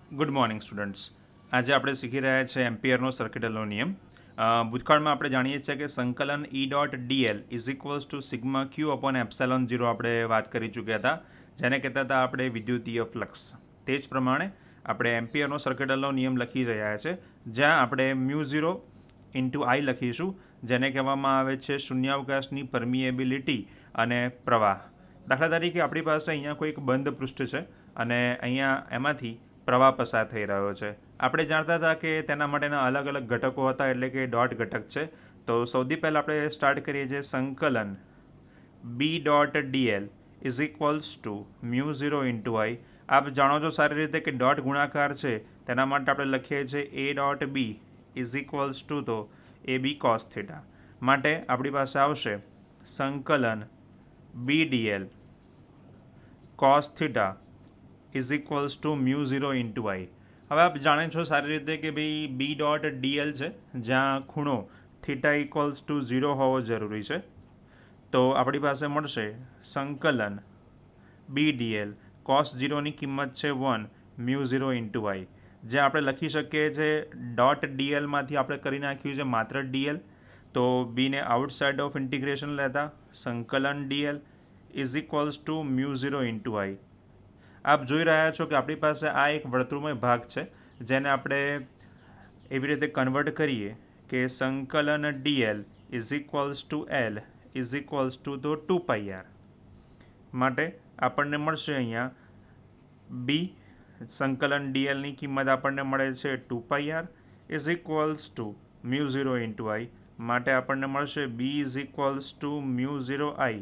Good morning students. આજે આપણે શીખી રહ્યા છીએ એમ્પિયરનો સર્કિટલનો નિયમ. ભૂતકાળમાં આપણે જાણીએ છીએ કે સંકલન E.dl is equals to sigma Q upon epsilon 0 આપણે વાત કરી ચૂક્યા હતા, જેને કહેતા હતા આપણે વિદ્યુતીય ફ્લક્સ. તે જ પ્રમાણે આપણે એમ્પિયરનો સર્કિટલનો નિયમ લખી રહ્યા છે, જ્યાં આપણે મ્યુ 0 ઇન્ટુ આઈ લખીશું, જેને કહેવામાં આવે છે શૂન્યાવકાશની પરમિએબિલિટી અને પ્રવાહ. દાખલા તરીકે આપણી પાસે અહીંયા કોઈ એક બંધ પૃષ્ઠ છે અને અહીંયા એમાંથી પ્રવાહ પસાર થઈ રહ્યો છે. આપણે જાણતા હતા કે તેના માટેના અલગ અલગ ઘટકો હતા, એટલે કે ડોટ ઘટક છે. તો સૌથી પહેલાં આપણે સ્ટાર્ટ કરીએ છીએ સંકલન B.dl is equals to mu 0 into આઈ. આપ જાણો છો સારી રીતે કે ડોટ ગુણાકાર છે, તેના માટે આપણે લખીએ છીએ A.B ઇઝ ઇક્વલ્સ ટુ તો AB cos થીટા. માટે આપણી પાસે આવશે સંકલન BDL cos theta is equals to mu 0 into આઈ. હવે આપ જાણો છો સારી રીતે કે ભાઈ B.dl છે, જ્યાં ખૂણો થીટા ઇક્વલ્સ ટુ 0 હોવો જરૂરી છે. તો આપણી પાસે મળશે સંકલન BDL cos 0ની કિંમત છે 1 મ્યુ 0 ઇન્ટુ આઈ. જે આપણે લખી શકીએ છીએ ડોટ ડીએલમાંથી આપણે કરી નાખ્યું છે માત્ર ડીએલ. તો બીને આઉટસાઇડ ઓફ ઇન્ટિગ્રેશન લેતા સંકલન DL is equals to mu 0 into આઈ. આપ જોઈ રહ્યા છો કે આપણી પાસે આ એક વર્તુળમય ભાગ છે, જેને આપણે એવી રીતે કન્વર્ટ કરીએ કે સંકલન DL is equals to L is equals two તો 2πr. માટે આપણને મળશે અહીંયા બી સંકલન ડીએલની કિંમત આપણને મળે છે 2πr is equals to mu 0 into I. માટે આપણને મળશે B is equals to mu 0 I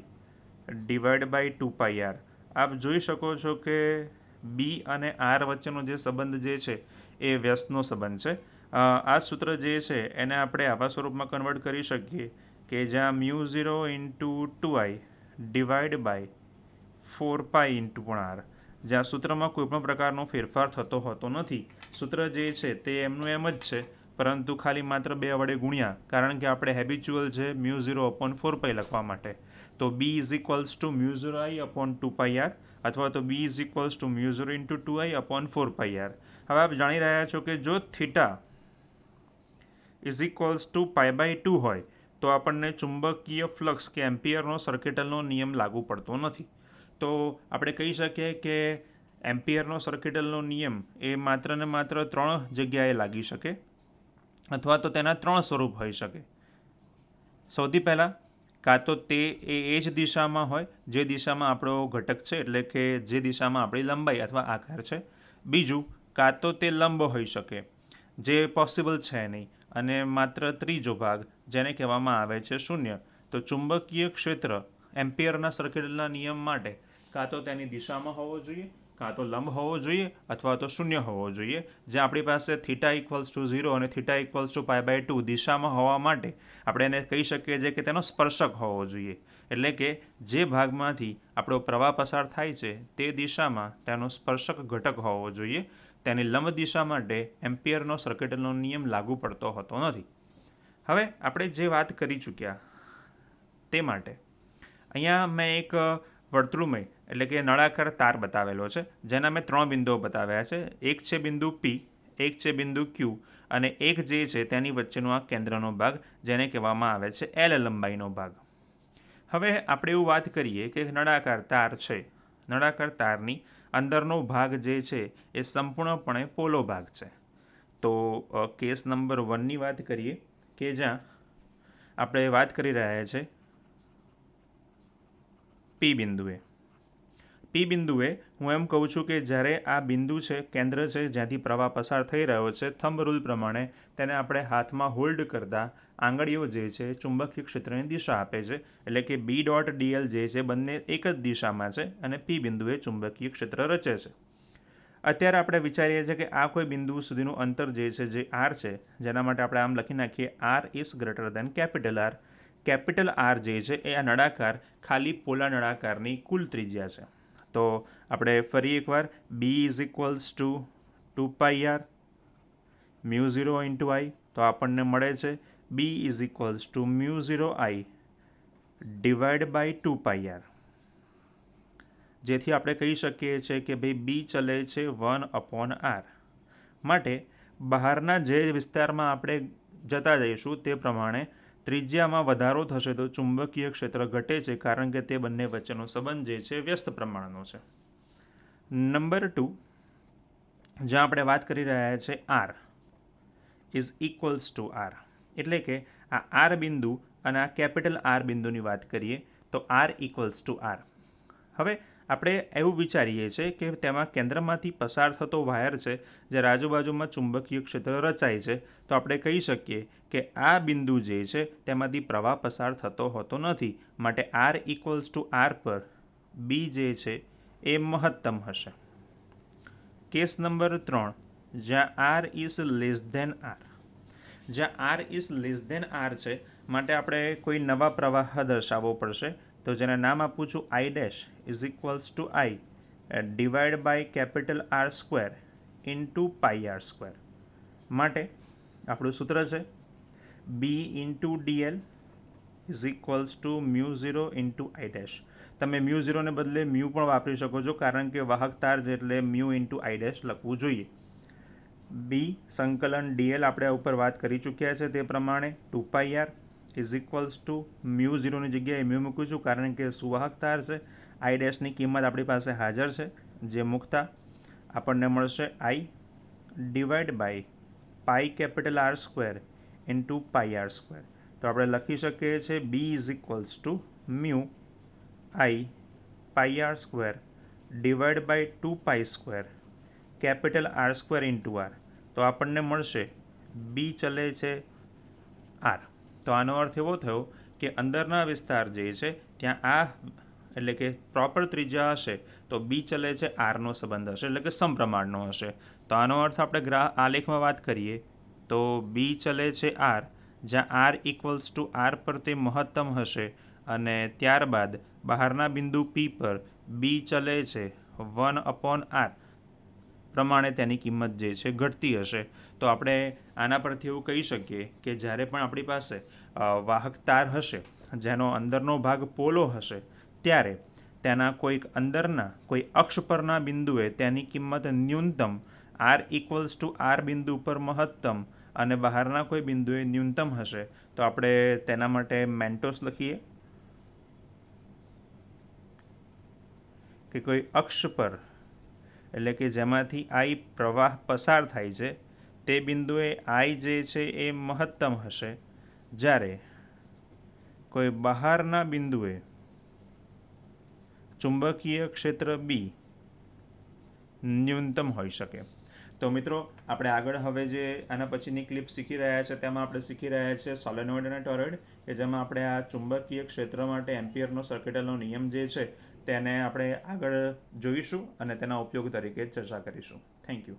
divide by 2πr. આપ જોઈ શકો છો કે બી અને આર વચ્ચેનો જે સંબંધ જે છે એ વ્યસ્તનો સંબંધ છે. આ સૂત્ર જે છે એને આપણે આવા સ્વરૂપમાં કન્વર્ટ કરી શકીએ કે જ્યાં mu 0 into 2i divide by 4π into R, જ્યાં સૂત્રમાં કોઈ પણ પ્રકારનો ફેરફાર થતો હોતો નથી. સૂત્ર જે છે તે એમનું એમ જ છે, પરંતુ ખાલી માત્ર 2 વડે ગુણ્યા, કારણ કે આપણે હેબિચ્યુઅલ છે મ્યુ 0 અપોન 4π લખવા માટે. તો B is equals to mu 0 I upon 2πr, અથવા તો B is equals to mu 0 into 2i upon 4πr. હવે આપ જાણી રહ્યા છો કે જો થીટા ઇઝ ઇક્વલ્સ ટુ π/2 હોય તો આપણને ચુંબકીય ફ્લક્સ કે એમ્પિયરનો સર્કિટલનો નિયમ લાગુ પડતો નથી. તો આપણે કહી શકીએ કે એમ્પિયરનો સર્કિટલનો નિયમ એ માત્ર ને માત્ર 3 જગ્યાએ લાગી શકે, અથવા તો તેના 3 સ્વરૂપ હોઈ શકે. સૌથી પહેલાં કાં તો તે એ જ દિશામાં હોય જે દિશામાં આપણો ઘટક છે, એટલે કે જે દિશામાં આપણી લંબાઈ અથવા આકાર છે. બીજું, કાં તો તે લંબ હોઈ શકે, જે પોસિબલ છે નહીં. અને માત્ર ત્રીજો ભાગ, જેને કહેવામાં આવે છે શૂન્ય. તો ચુંબકીય ક્ષેત્ર એમ્પિયરના સર્કિટલના નિયમ માટે કાં તો તેની દિશામાં હોવો જોઈએ, કાં તો લંબ હોવો જોઈએ, અથવા તો શૂન્ય હોવો જોઈએ. જે આપણી પાસે થીટા ઇક્વલ્સ ટુ 0 અને થીટા ઇક્વલ્સ ટુ π/2 દિશામાં હોવા માટે આપણે એને કહી શકીએ છીએ કે તેનો સ્પર્શક હોવો જોઈએ. એટલે કે જે ભાગમાંથી આપણો પ્રવાહ પસાર થાય છે તે દિશામાં તેનો સ્પર્શક ઘટક હોવો જોઈએ. તેની લંબ દિશા માટે એમ્પિયરનો સર્કિટલનો નિયમ લાગુ પડતો હોતો નથી. હવે આપણે જે વાત કરી ચૂક્યા તે માટે અહીંયા મેં એક વર્તુળમય એટલે કે નળાકાર તાર બતાવેલો છે, જેના મેં 3 બિંદુઓ બતાવ્યા છે. એક છે બિંદુ પી, એક છે બિંદુ ક્યુ, અને એક જે છે તેની વચ્ચેનો આ કેન્દ્રનો ભાગ, જેને કહેવામાં આવે છે એલ લંબાઈનો ભાગ. હવે આપણે એવું વાત કરીએ કે નળાકાર તાર છે. નળાકાર તારની અંદરનો ભાગ જે છે એ સંપૂર્ણપણે પોલો ભાગ છે. તો કેસ નંબર 1ની વાત કરીએ કે જ્યાં આપણે વાત કરી રહ્યા છે પી બિંદુએ. પી બિંદુએ હું એમ કહું છું કે જ્યારે આ બિંદુ છે, કેન્દ્ર છે, જ્યાંથી પ્રવાહ પસાર થઈ રહ્યો છે, થંબ રૂલ પ્રમાણે તેને આપણે હાથમાં હોલ્ડ કરતા આંગળીઓ જે છે ચુંબકીય ક્ષેત્રની દિશા આપે છે. એટલે કે B.dl જે છે બંને એક જ દિશામાં છે અને પી બિંદુએ ચુંબકીય ક્ષેત્ર રચે છે. અત્યારે આપણે વિચારીએ છીએ કે આ કોઈ બિંદુ સુધીનું અંતર જે છે જે આર છે, જેના માટે આપણે આમ લખી નાખીએ r is greater than capital R. Capital R જે છે એ આ નળાકાર ખાલી પોલા નળાકારની કુલ ત્રિજ્યા છે. તો આપણે ફરી એકવાર B is equals to 2πr mu 0 into I. તો આપણને મળે છે B is equals to mu 0 I divide by 2πr. જેથી આપણે કહી શકીએ છીએ કે ભાઈ બી ચલે છે 1 અપોન આર. માટે બહારના જે વિસ્તારમાં આપણે જતા જઈશું તે પ્રમાણે ત્રિજ્યામાં વધારો થશે તો ચુંબકીય ક્ષેત્ર ઘટે છે, કારણ કે તે બંને વચ્ચેનો સંબંધ જે છે વ્યસ્ત પ્રમાણનો છે. નંબર 2, જ્યાં આપણે વાત કરી રહ્યા છે r is equals to R, એટલે કે આ આર બિંદુ અને આ કેપિટલ આર બિંદુની વાત કરીએ તો આર ઇક્વલ્સ ટુ આર. હવે આપણે એવું વિચારીએ છીએ કે તેમાં કેન્દ્રમાંથી પસાર થતો વાયર છે, જ્યારે આજુબાજુમાં ચુંબકીય ક્ષેત્ર રચાય છે, તો આપણે કહી શકીએ કે આ બિંદુ જે છે તેમાંથી પ્રવાહ પસાર થતો હોતો નથી, માટે આર ઇક્વલ્સ ટુ આર પર બી જે છે એ મહત્તમ હશે. કેસ નંબર 3, જ્યાં R is less than R. જ્યાં R is less than R છે, માટે આપણે કોઈ નવા પ્રવાહ દર્શાવવો પડશે, તો જેને નામ આપું છું I dash is equals to I divide by capital R square into pi R square. માટે આપણું સૂત્ર છે B into DL is equals to mu 0 into I dash. તમે મ્યુ 0ને બદલે મ્યુ પણ વાપરી શકો છો, કારણ કે વાહક તાર છે એટલે મ્યુ ઇન્ટુ આઈ ડેશ લખવું જોઈએ. બી સંકલન ડીએલ આપણે ઉપર વાત કરી ચૂક્યા છે તે પ્રમાણે 2πr is equals to mu 0ની જગ્યાએ મ્યુ મૂકું છું, કારણ કે સુવાહક તાર છે. આઈ ડેશની કિંમત આપણી પાસે હાજર છે, જે મૂકતા આપણને મળશે I divide by pi capital R square into pi R square. તો આપણે લખી શકીએ છીએ B is equals to mu I pi R square divide by 2 square capital R square into r. તો આપણને મળશે બી ચલે છે આર. તો આનો અર્થ એવો થયો કે અંદરના વિસ્તાર જે છે ત્યાં આ એટલે કે પ્રોપર ત્રિજ્યા હશે તો બી ચલે છે આરનો સંબંધ હશે, એટલે કે સમપ્રમાણનો હશે. તો આનો અર્થ આપણે આલેખમાં વાત કરીએ તો બી ચલે છે આર, જ્યાં આર ઇક્વલ્સ ટુ આર પર તે મહત્તમ હશે, અને ત્યારબાદ બહારના બિંદુ પી પર બી ચલે છે 1/r પ્રમાણે તેની કિંમત જે છે ઘટતી હશે. તો આપણે આના પરથી એવું કહી શકીએ કે જ્યારે પણ આપણી પાસે વાહક તાર હશે જેનો અંદરનો ભાગ પોલો હશે, ત્યારે તેના કોઈક અંદરના કોઈ અક્ષ પરના બિંદુએ તેની કિંમત ન્યૂનતમ આર ઇક્વલ્સ ટુ આર બિંદુ પર મહત્તમ અને બહારના કોઈ બિંદુએ ન્યૂનતમ હશે. તો આપણે તેના માટે મેન્ટોસ લખીએ કે કોઈ અક્ષ પર, એટલે કે જેમાંથી આઈ પ્રવાહ પસાર થાય છે તે બિંદુએ આઈ જે છે એ મહત્તમ હશે, જ્યારે કોઈ બહારના બિંદુએ ચુંબકીય ક્ષેત્ર બી ન્યૂનતમ હોઈ શકે. તો મિત્રો આપણે આગળ હવે જે આના પછીની ક્લિપ શીખી રહ્યા છે તેમાં આપણે શીખી રહ્યા છીએ સોલેનોઇડ અને ટોરોઇડ, કે જેમાં આપણે આ ચુંબકીય ક્ષેત્ર માટે એમ્પિયરનો સર્કિટલનો નિયમ જે છે તેને આપણે આગળ જોઈશું અને તેના ઉપયોગ તરીકે ચર્ચા કરીશું. Thank you.